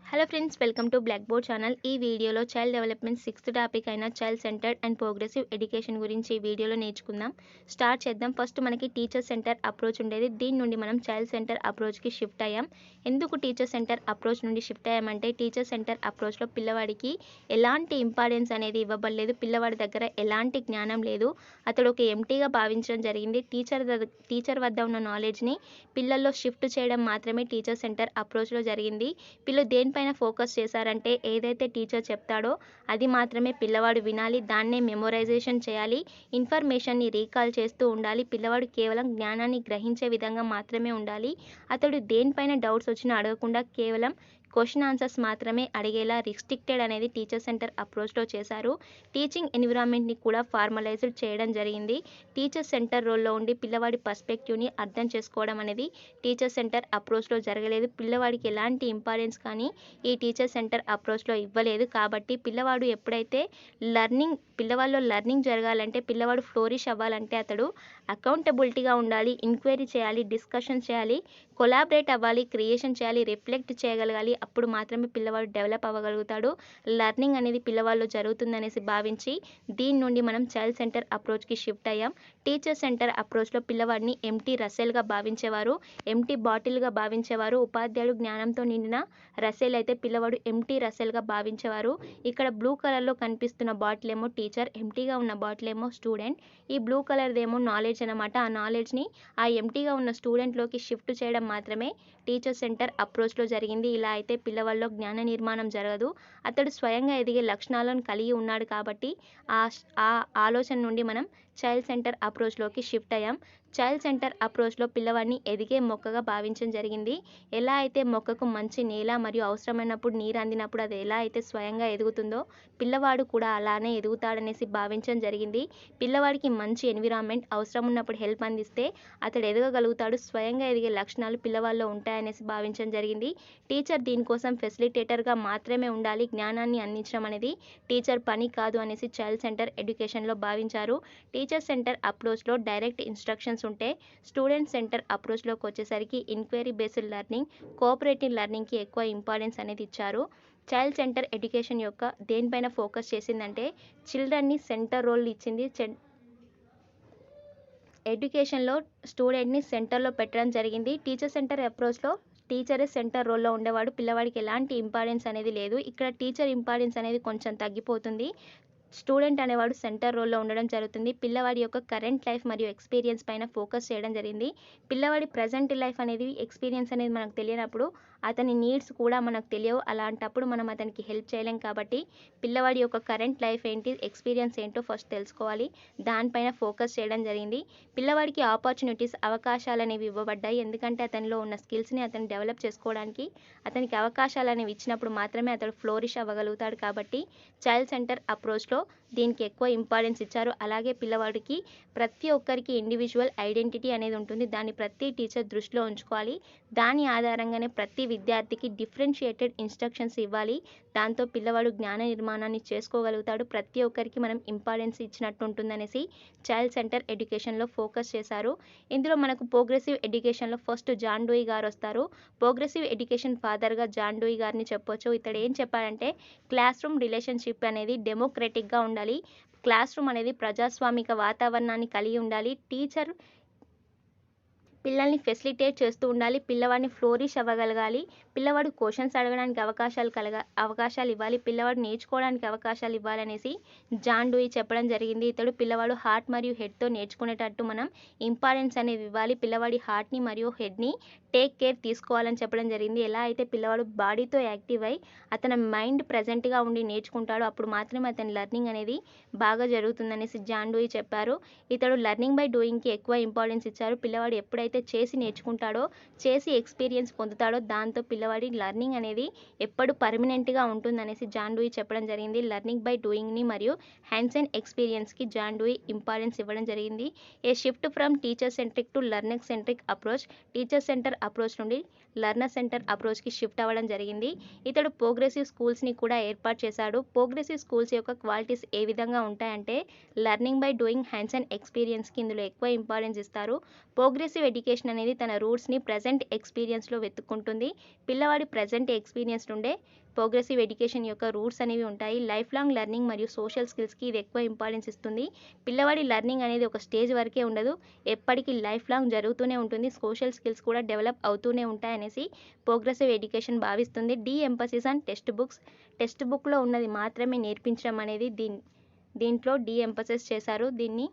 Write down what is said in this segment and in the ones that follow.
Hello friends, welcome to black board channel. ఈ వీడియోలో child development 6th topic అయిన child centred and progressive education గురించి ఈ వీడియోలో నేర్చుకుందాం. స్టార్ట్ చేద్దాం. ఫస్ట్ మనకి టీచర్ సెంటర్ అప్రోచ్ ఉండేది. దీని నుండి మనం చైల్డ్ సెంటర్ అప్రోచ్కి షిఫ్ట్ అయ్యాం. ఎందుకు టీచర్ సెంటర్ అప్రోచ్ నుండి షిఫ్ట్ అయ్యామంటే టీచర్ సెంటర్ అప్రోచ్లో పిల్లవాడికి ఎలాంటి ఇంపార్టెన్స్ అనేది ఇవ్వబడలేదు. పిల్లవాడి దగ్గర ఎలాంటి జ్ఞానం లేదు. అతడు ఒక ఎంటీగా భావించడం జరిగింది. టీచర్ వద్ద ఉన్న నాలెడ్జ్ని పిల్లల్లో షిఫ్ట్ చేయడం మాత్రమే టీచర్ సెంటర్ అప్రోచ్లో జరిగింది. పిల్లలు దేనిపైన ఫోకస్ చేశారంటే ఏదైతే టీచర్ చెప్తాడో అది మాత్రమే పిల్లవాడు వినాలి, దాన్నే మెమొరైజేషన్ చేయాలి, ఇన్ఫర్మేషన్ని రీకాల్ చేస్తూ ఉండాలి. పిల్లవాడు కేవలం జ్ఞానాన్ని గ్రహించే విధంగా మాత్రమే ఉండాలి. అతడు దేనిపైన డౌట్స్ వచ్చినా అడగకుండా కేవలం క్వశ్చన్ ఆన్సర్స్ మాత్రమే అడిగేలా రిస్ట్రిక్టెడ్ అనేది టీచర్ సెంటర్ అప్రోచ్లో చేశారు. టీచింగ్ ఎన్విరాన్మెంట్ని కూడా ఫార్మలైజ్డ్ చేయడం జరిగింది. టీచర్ సెంటర్ రోల్లో ఉండి పిల్లవాడి పర్స్పెక్టివ్ని అర్థం చేసుకోవడం అనేది టీచర్ సెంటర్ అప్రోచ్లో జరగలేదు. పిల్లవాడికి ఎలాంటి ఇంపార్టెన్స్ కానీ ఈ టీచర్ సెంటర్ అప్రోచ్లో ఇవ్వలేదు. కాబట్టి పిల్లవాడు ఎప్పుడైతే పిల్లవాడిలో లెర్నింగ్ జరగాలంటే, పిల్లవాడు ఫ్లోరిష్ అవ్వాలంటే అతడు అకౌంటబిలిటీగా ఉండాలి, ఎంక్వైరీ చేయాలి, డిస్కషన్ చేయాలి, కొలాబరేట్ అవ్వాలి, క్రియేషన్ చేయాలి, రిఫ్లెక్ట్ చేయగలగాలి. అప్పుడు మాత్రమే పిల్లవాడు డెవలప్ అవ్వగలుగుతాడు. లెర్నింగ్ అనేది పిల్లవాళ్ళు జరుగుతుందనేసి భావించి దీని నుండి మనం చైల్డ్ సెంటర్ అప్రోచ్కి షిఫ్ట్ అయ్యాం. టీచర్ సెంటర్ అప్రోచ్లో పిల్లవాడిని ఎంటీ రసెల్గా భావించేవారు, ఎంటీ బాటిల్గా భావించేవారు. ఉపాధ్యాయుడు జ్ఞానంతో నిండిన రసెల్ అయితే పిల్లవాడు ఎంటీ రసెల్గా భావించేవారు. ఇక్కడ బ్లూ కలర్లో కనిపిస్తున్న బాటిల్ ఏమో టీచర్, ఎంటీగా ఉన్న బాటిల్ ఏమో స్టూడెంట్. ఈ బ్లూ కలర్దేమో నాలెడ్జ్ అనమాట. ఆ నాలెడ్జ్ని ఆ ఎంటీగా ఉన్న స్టూడెంట్లోకి షిఫ్ట్ చేయడం మాత్రమే టీచర్ సెంటర్ అప్రోచ్లో జరిగింది. ఇలా అయితే పిల్లవాళ్ళలో జ్ఞాన నిర్మాణం జరగదు. అతడు స్వయంగా ఎదిగే లక్షణాలను కలిగి ఉన్నాడు. కాబట్టి ఆ ఆలోచన నుండి మనం చైల్డ్ సెంటర్ అప్రోచ్లోకి షిఫ్ట్ అయ్యాం. చైల్డ్ సెంటర్ అప్రోచ్లో పిల్లవాడిని ఎదిగే మొక్కగా భావించడం జరిగింది. ఎలా అయితే మొక్కకు మంచి నేల మరియు అవసరమైనప్పుడు నీరు అందినప్పుడు అది ఎలా అయితే స్వయంగా ఎదుగుతుందో పిల్లవాడు కూడా అలానే ఎదుగుతాడనేసి భావించడం జరిగింది. పిల్లవాడికి మంచి ఎన్విరాన్మెంట్, అవసరం ఉన్నప్పుడు హెల్ప్ అందిస్తే అతడు ఎదగగలుగుతాడు. స్వయంగా ఎదిగే లక్షణాలు పిల్లవాళ్ళలో ఉంటాయనేసి భావించడం జరిగింది. టీచర్ దీనికోసం ఫెసిలిటేటర్గా మాత్రమే ఉండాలి, జ్ఞానాన్ని అందించడం అనేది టీచర్ పని కాదు అనేసి చైల్డ్ సెంటర్ ఎడ్యుకేషన్లో భావించారు. టీచర్ సెంటర్ అప్రోచ్లో డైరెక్ట్ ఇన్స్ట్రక్షన్స్ ఉంటే, స్టూడెంట్ సెంటర్ అప్రోచ్లోకి వచ్చేసరికి ఎంక్వైరీ బేస్డ్ లెర్నింగ్, కోఆపరేటివ్ లెర్నింగ్కి ఎక్కువ ఇంపార్టెన్స్ అనేది ఇచ్చారు. చైల్డ్ సెంటర్ ఎడ్యుకేషన్ యొక్క దేనిపైన ఫోకస్ చేసిందంటే చిల్డ్రన్ని సెంటర్ రోల్ ఇచ్చింది. ఎడ్యుకేషన్లో స్టూడెంట్ని సెంటర్లో పెట్టడం జరిగింది. టీచర్ సెంటర్ అప్రోచ్లో టీచరే సెంటర్ రోల్లో ఉండేవాడు. పిల్లవాడికి ఎలాంటి ఇంపార్టెన్స్ అనేది లేదు. ఇక్కడ టీచర్ ఇంపార్టెన్స్ అనేది కొంచెం తగ్గిపోతుంది. స్టూడెంట్ అనేవాడు సెంటర్ రోల్లో ఉండడం జరుగుతుంది. పిల్లవాడి యొక్క కరెంట్ లైఫ్ మరియు ఎక్స్పీరియన్స్ పైన ఫోకస్ చేయడం జరిగింది. పిల్లవాడి ప్రజెంట్ లైఫ్ అనేది, ఎక్స్పీరియన్స్ అనేది మనకు తెలియనప్పుడు అతని నీడ్స్ కూడా మనకు తెలియవు. అలాంటప్పుడు మనం అతనికి హెల్ప్ చేయలేం. కాబట్టి పిల్లవాడి యొక్క కరెంట్ లైఫ్ ఏంటి, ఎక్స్పీరియన్స్ ఏంటో ఫస్ట్ తెలుసుకోవాలి. దానిపైన ఫోకస్ చేయడం జరిగింది. పిల్లవాడికి ఆపర్చునిటీస్, అవకాశాలు అనేవి ఇవ్వబడ్డాయి. ఎందుకంటే అతనిలో ఉన్న స్కిల్స్ని అతను డెవలప్ చేసుకోవడానికి అతనికి అవకాశాలు అనేవి ఇచ్చినప్పుడు మాత్రమే అతడు ఫ్లోరిష్ అవ్వగలుగుతాడు. కాబట్టి చైల్డ్ సెంటర్ అప్రోచ్లో దీనికి ఎక్కువ ఇంపార్టెన్స్ ఇచ్చారు. అలాగే పిల్లవాడికి ప్రతి ఒక్కరికి ఇండివిజువల్ ఐడెంటిటీ అనేది ఉంటుంది. దాన్ని ప్రతి టీచర్ దృష్టిలో ఉంచుకోవాలి. దాని ఆధారంగానే ప్రతి విద్యార్థికి డిఫరెన్షియేటెడ్ ఇన్స్ట్రక్షన్స్ ఇవ్వాలి. దాంతో పిల్లవాడు జ్ఞాన నిర్మాణాన్ని చేసుకోగలుగుతాడు. ప్రతి ఒక్కరికి మనం ఇంపార్టెన్స్ ఇచ్చినట్టు ఉంటుందనేసి చైల్డ్ సెంటర్ ఎడ్యుకేషన్లో ఫోకస్ చేశారు. ఇందులో మనకు ప్రోగ్రెసివ్ ఎడ్యుకేషన్లో ఫస్ట్ జాన్ డూయి గారు వస్తారు. ప్రోగ్రెసివ్ ఎడ్యుకేషన్ ఫాదర్గా జాన్ డూయి గారిని చెప్పొచ్చు. ఇతడు ఏం చెప్పాడంటే క్లాస్ రూమ్ రిలేషన్షిప్ అనేది డెమోక్రటిక్గా ఉండాలి. క్లాస్ రూమ్ అనేది ప్రజాస్వామిక వాతావరణాన్ని కలిగి ఉండాలి. టీచర్ పిల్లల్ని ఫెసిలిటేట్ చేస్తూ ఉండాలి. పిల్లవాడిని ఫ్లోరిష్ అవ్వగలగాలి. పిల్లవాడు క్వశ్చన్స్ అడగడానికి అవకాశాలు ఇవ్వాలి. పిల్లవాడు నేర్చుకోవడానికి అవకాశాలు ఇవ్వాలనేసి జాన్ డూయి చెప్పడం జరిగింది. ఇతడు పిల్లవాడు హార్ట్ మరియు హెడ్తో నేర్చుకునేటట్టు మనం ఇంపార్టెన్స్ అనేది ఇవ్వాలి. పిల్లవాడి హార్ట్ని మరియు హెడ్ని టేక్ కేర్ తీసుకోవాలని చెప్పడం జరిగింది. ఎలా అయితే పిల్లవాడు బాడీతో యాక్టివ్ అయి అతని మైండ్ ప్రజెంట్గా ఉండి నేర్చుకుంటాడో అప్పుడు మాత్రమే అతని లెర్నింగ్ అనేది బాగా జరుగుతుందనేసి జాన్ డూయి చెప్పారు. ఇతడు లెర్నింగ్ బై డూయింగ్కి ఎక్కువ ఇంపార్టెన్స్ ఇచ్చారు. పిల్లవాడు ఎప్పుడైతే చేసి నేర్చుకుంటాడో, చేసి ఎక్స్పీరియన్స్ పొందుతాడో దాంతో పిల్లవాడి లెర్నింగ్ అనేది ఎప్పుడు పర్మనెంట్గా ఉంటుందనేసి జాన్ డూయి చెప్పడం జరిగింది. లెర్నింగ్ బై డూయింగ్ని మరియు హ్యాండ్స్ అండ్ ఎక్స్పీరియన్స్కి జాన్ డూయి ఇంపార్టెన్స్ ఇవ్వడం జరిగింది. A shift from teacher centric to learner centric approach. Teacher centre approach నుండి లెర్నర్ సెంటర్ అప్రోచ్కి షిఫ్ట్ అవ్వడం జరిగింది. ఇతడు ప్రోగ్రెసివ్ స్కూల్స్ని కూడా ఏర్పాటు చేశాడు. ప్రోగ్రెసివ్ స్కూల్స్ యొక్క క్వాలిటీస్ ఏ విధంగా ఉంటాయంటే learning by doing hands and ఎక్స్పీరియన్స్కి ఇందులో ఎక్కువ ఇంపార్టెన్స్ ఇస్తారు. ప్రోగ్రెసివ్ ఎడ్యుకేషన్ అనేది తన రూట్స్ని ప్రజెంట్ ఎక్స్పీరియన్స్లో వెతుక్కుంటుంది. పిల్లవాడి ప్రజెంట్ ఎక్స్పీరియన్స్ నుండే ప్రోగ్రెసివ్ ఎడ్యుకేషన్ యొక్క రూట్స్ అనేవి ఉంటాయి. లైఫ్ లాంగ్ లెర్నింగ్ మరియు సోషల్ స్కిల్స్కి ఇది ఎక్కువ ఇంపార్టెన్స్ ఇస్తుంది. పిల్లవాడి లెర్నింగ్ అనేది ఒక స్టేజ్ వరకే ఉండదు, ఎప్పటికీ లైఫ్ లాంగ్ జరుగుతూనే ఉంటుంది. సోషల్ స్కిల్స్ కూడా డెవలప్ అవుతూనే ఉంటాయనేసి ప్రోగ్రెసివ్ ఎడ్యుకేషన్ భావిస్తుంది. The emphasis on textbooks, text బుక్లో ఉన్నది మాత్రమే నేర్పించడం అనేది దీంట్లో డి ఎంపసిస్ చేశారు. దీన్ని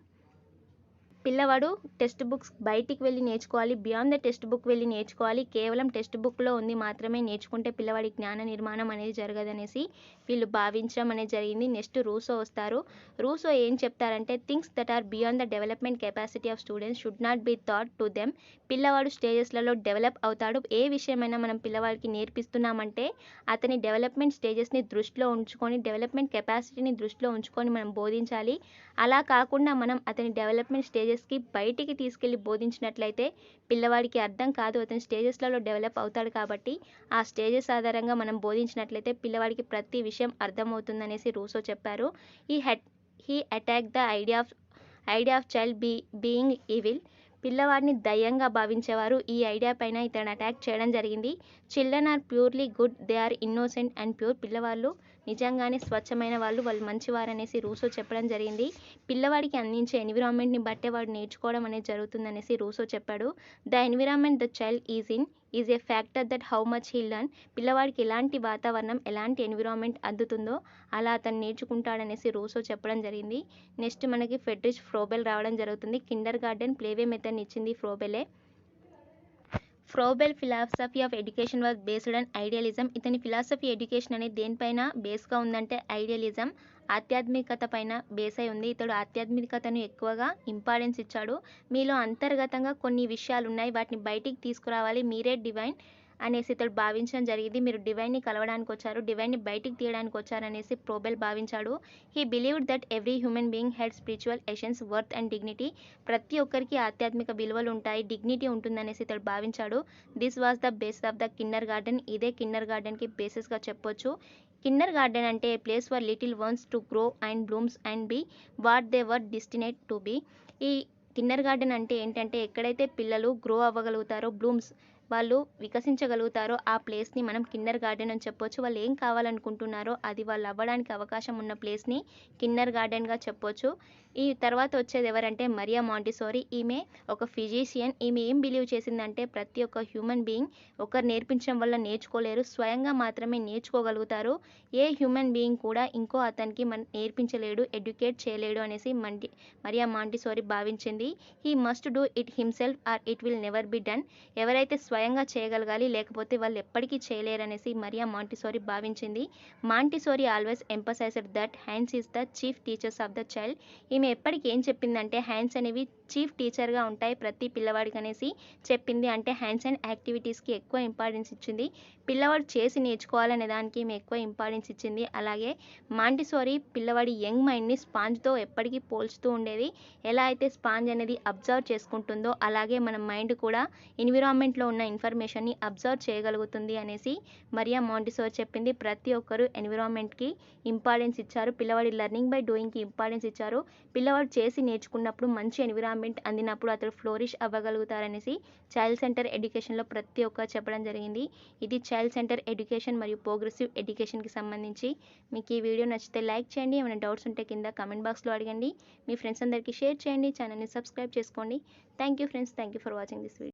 పిల్లవాడు టెక్స్ట్ బుక్స్ బయటికి వెళ్ళి నేర్చుకోవాలి, బియాండ్ ద టెక్స్ట్ బుక్ వెళ్ళి నేర్చుకోవాలి. కేవలం టెక్స్ట్ బుక్లో ఉంది మాత్రమే నేర్చుకుంటే పిల్లవాడి జ్ఞాన నిర్మాణం అనేది జరగదనేసి వీళ్ళు భావించడం అనేది జరిగింది. నెక్స్ట్ రూసో వస్తారు. రూసో ఏం చెప్తారంటే things that are beyond the development capacity of students should not be thought to them. పిల్లవాడు స్టేజెస్లలో డెవలప్ అవుతాడు. ఏ విషయమైనా మనం పిల్లవాడికి నేర్పిస్తున్నామంటే అతని డెవలప్మెంట్ స్టేజెస్ని దృష్టిలో ఉంచుకొని, డెవలప్మెంట్ కెపాసిటీని దృష్టిలో ఉంచుకొని మనం బోధించాలి. అలా కాకుండా మనం అతని డెవలప్మెంట్ స్టేజెస్కి బయటికి తీసుకెళ్ళి బోధించినట్లయితే పిల్లవాడికి అర్థం కాదు. అతని స్టేజెస్లలో డెవలప్ అవుతాడు కాబట్టి ఆ స్టేజెస్ ఆధారంగా మనం బోధించినట్లయితే పిల్లవాడికి ప్రతి విషయం అర్థమవుతుందనేసి రూసో చెప్పారు. He attack the idea of child being evil. పిల్లవాడిని దయ్యంగా భావించేవారు. ఈ ఐడియా పైన ఇతను అటాక్ చేయడం జరిగింది. Children are purely good, they are innocent and pure. పిల్లవాళ్ళు నిజంగానే స్వచ్ఛమైన వాళ్ళు మంచివారనేసి రూసో చెప్పడం జరిగింది. పిల్లవాడికి అందించే ఎన్విరాన్మెంట్ని బట్టే వాడు నేర్చుకోవడం అనేది జరుగుతుందనేసి రూసో చెప్పాడు. The environment the child is a factor that how much he learn. పిల్లవాడికి ఎలాంటి వాతావరణం, ఎలాంటి ఎన్విరాన్మెంట్ అందుతుందో అలా అతను నేర్చుకుంటాడనేసి రూసో చెప్పడం జరిగింది. నెక్స్ట్ మనకి ఫ్రెడ్రిచ్ ఫ్రోబెల్ రావడం జరుగుతుంది. కిండర్ గార్డెన్ ప్లేవే మెథడ్ని ఇచ్చింది ఫ్రోబెలే. Froebel philosophy of education was based on idealism. ఇతని ఫిలాసఫీ ఎడ్యుకేషన్ అనేది దేనిపైన బేస్గా ఉందంటే ఐడియలిజం, ఆధ్యాత్మికత పైన బేస్ అయి ఉంది. ఇతడు ఆధ్యాత్మికతను ఎక్కువగా ఇంపార్టెన్స్ ఇచ్చాడు. మీలో అంతర్గతంగా కొన్ని విషయాలు ఉన్నాయి, వాటిని బయటికి తీసుకురావాలి, మీరే డివైన్ అనేసి ఇతడు భావించడం జరిగింది. మీరు డివైన్ని కలవడానికి వచ్చారు, డివైన్ని బయటికి తీయడానికి వచ్చారనేసి ఫ్రోబెల్ భావించాడు. He believed that every human being had spiritual essence, worth and dignity. ప్రతి ఒక్కరికి ఆధ్యాత్మిక విలువలు ఉంటాయి, డిగ్నిటీ ఉంటుందనేసి ఇతడు భావించాడు. This was the base of the kindergarten. ఇదే కిండర్ గార్డెన్కి బేసిస్గా చెప్పొచ్చు. కిండర్ గార్డెన్ అంటే a place for little ones to grow and blooms and be what they were destinate to be. ఈ కిండర్ గార్డెన్ అంటే ఏంటంటే ఎక్కడైతే పిల్లలు గ్రో అవ్వగలుగుతారో, బ్లూమ్స్ వాళ్ళు వికసించగలుగుతారో ఆ ప్లేస్ని మనం కిండర్ గార్డెన్ అని చెప్పొచ్చు. వాళ్ళు ఏం కావాలనుకుంటున్నారో అది వాళ్ళు అవ్వడానికి అవకాశం ఉన్న ప్లేస్ని కిండర్ గార్డెన్గా చెప్పొచ్చు. ఈ తర్వాత వచ్చేది ఎవరంటే మరియా మాంటిసోరీ. ఈమె ఒక ఫిజిషియన్. ఈమె ఏం బిలీవ్ చేసిందంటే ప్రతి ఒక్క హ్యూమన్ బీయింగ్ ఒకరు నేర్పించడం వల్ల నేర్చుకోలేరు, స్వయంగా మాత్రమే నేర్చుకోగలుగుతారు. ఏ హ్యూమన్ బీయింగ్ కూడా ఇంకో అతనికి నేర్పించలేడు, ఎడ్యుకేట్ చేయలేడు అనేసి మరియా మాంటిసోరీ భావించింది. He must do it himself or it will never be done. ఎవరైతే స్వయంగా చేయగలగాలి, లేకపోతే వాళ్ళు ఎప్పటికీ చేయలేరనేసి మరియా మాంటిసోరీ భావించింది. Montessori always emphasised that hands is the chief teachers of the child. ఈమె ఎప్పటికీ ఏం చెప్పిందంటే హ్యాండ్స్ అనేవి చీఫ్ టీచర్గా ఉంటాయి ప్రతి పిల్లవాడికి అనేసి చెప్పింది. అంటే హ్యాండ్స్ అండ్ యాక్టివిటీస్కి ఎక్కువ ఇంపార్టెన్స్ ఇచ్చింది. పిల్లవాడు చేసి నేర్చుకోవాలనే దానికి ఈమె ఎక్కువ ఇంపార్టెన్స్ ఇచ్చింది. అలాగే మాంటిసోరీ పిల్లవాడి యంగ్ మైండ్ని స్పాంజ్తో ఎప్పటికీ పోల్చుతూ ఉండేది. ఎలా అయితే స్పాంజ్ అనేది అబ్జర్వ్ చేసుకుంటుందో అలాగే మన మైండ్ కూడా ఎన్విరాన్మెంట్లో ఉన్న ఇన్ఫర్మేషన్ని అబ్జర్వ్ చేయగలుగుతుంది అనేసి మరియా మాంటిసోరీ చెప్పింది. ప్రతి ఒక్కరూ ఎన్విరాన్మెంట్కి ఇంపార్టెన్స్ ఇచ్చారు, పిల్లవాడి లెర్నింగ్ బై డూయింగ్కి ఇంపార్టెన్స్ ఇచ్చారు. పిల్లవాడు చేసి నేర్చుకున్నప్పుడు మంచి ఎన్విరాన్మెంట్ అందినప్పుడు అతడు ఫ్లోరిష్ అవ్వగలుగుతారనేసి చైల్డ్ సెంటర్ ఎడ్యుకేషన్లో ప్రతి ఒక్కరు చెప్పడం జరిగింది. ఇది చైల్డ్ సెంటర్ ఎడ్యుకేషన్ మరియు ప్రోగ్రెసివ్ ఎడ్యుకేషన్కి సంబంధించి. మీకు ఈ వీడియో నచ్చితే లైక్ చేయండి, ఏమైనా డౌట్స్ ఉంటే కింద కామెంట్ బాక్స్లో అడగండి, మీ ఫ్రెండ్స్ అందరికీ షేర్ చేయండి, ఛానల్ని సబ్స్క్రైబ్ చేసుకోండి. Thank you friends, thank you for watching this video.